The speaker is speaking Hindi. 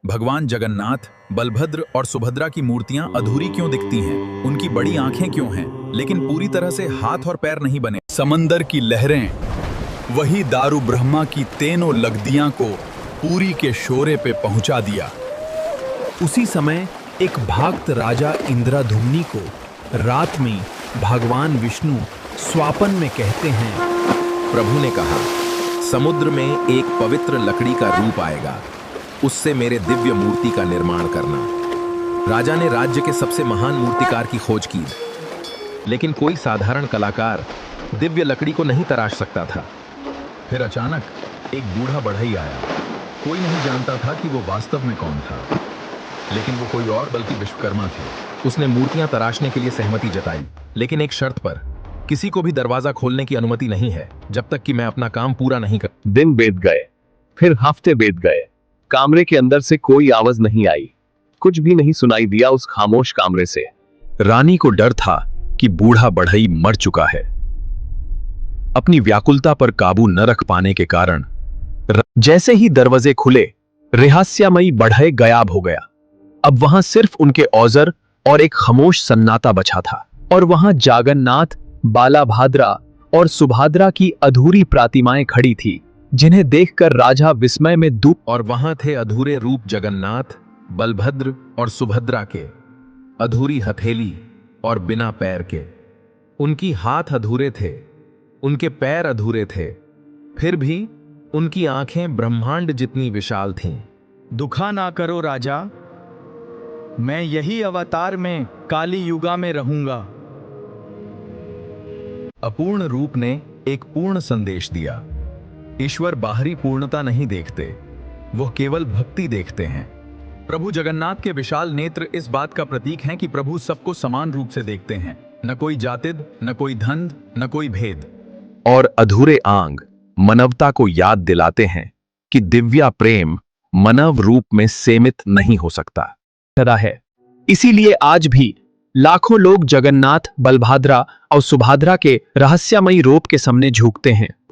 भगवान जगन्नाथ, बलभद्र और सुभद्रा की मूर्तियां अधूरी क्यों दिखती हैं? उनकी बड़ी आंखें क्यों हैं, लेकिन पूरी तरह से हाथ और पैर नहीं बने? समंदर की लहरें, वही दारू ब्रह्मा की तेनों लगदियां को पूरी के शोरे पे पहुंचा दिया। उसी समय एक भक्त राजा इंद्रधुम्नी को रात में भगवान विष्णु स्वापन में कहते हैं, प्रभु ने कहा, समुद्र में एक पवित्र लकड़ी का रूप आएगा, उससे मेरे दिव्य मूर्ति का निर्माण करना। राजा ने राज्य के सबसे महान मूर्तिकार की खोज की, लेकिन कोई साधारण कलाकार दिव्य लकड़ी को नहीं तराश सकता था। फिर अचानक एक बूढ़ा बढ़ई आया। कोई नहीं जानता था कि वो वास्तव में कौन था, लेकिन वो कोई और बल्कि विश्वकर्मा थे। उसने मूर्तियां तराशने के लिए सहमति जताई, लेकिन एक शर्त पर, किसी को भी दरवाजा खोलने की अनुमति नहीं है जब तक कि मैं अपना काम पूरा नहीं कर। दिन बीत गए, फिर हफ्ते बीत गए। कमरे के अंदर से कोई आवाज नहीं आई, कुछ भी नहीं सुनाई दिया उस खामोश कमरे से। रानी को डर था कि बूढ़ा बढ़ई मर चुका है। अपनी व्याकुलता पर काबू न रख पाने के कारण जैसे ही दरवाजे खुले, रहस्यमयी बढ़ई गायब हो गया। अब वहां सिर्फ उनके औज़र और एक खामोश सन्नाटा बचा था, और वहां जगन्नाथ, बलभद्र और सुभद्रा की अधूरी प्रतिमाएं खड़ी थी, जिन्हें देखकर राजा विस्मय में डूब। और वहां थे अधूरे रूप जगन्नाथ, बलभद्र और सुभद्रा के, अधूरी हथेली और बिना पैर के। उनकी हाथ अधूरे थे, उनके पैर अधूरे थे, फिर भी उनकी आंखें ब्रह्मांड जितनी विशाल थीं। दुखा ना करो राजा, मैं यही अवतार में काली युगा में रहूंगा। अपूर्ण रूप ने एक पूर्ण संदेश दिया। ईश्वर बाहरी पूर्णता नहीं देखते, वो केवल भक्ति देखते हैं। प्रभु जगन्नाथ के विशाल नेत्र इस बात का प्रतीक हैं कि प्रभु सबको समान रूप से देखते हैं, न कोई जातिद, न कोई धंध, न कोई भेद। और अधूरे आंग मानवता को याद दिलाते हैं कि दिव्या प्रेम मानव रूप में सीमित नहीं हो सकता है। इसीलिए आज भी लाखों लोग जगन्नाथ, बलभद्र और सुभद्रा के रहस्यमयी रूप के सामने झुकते हैं।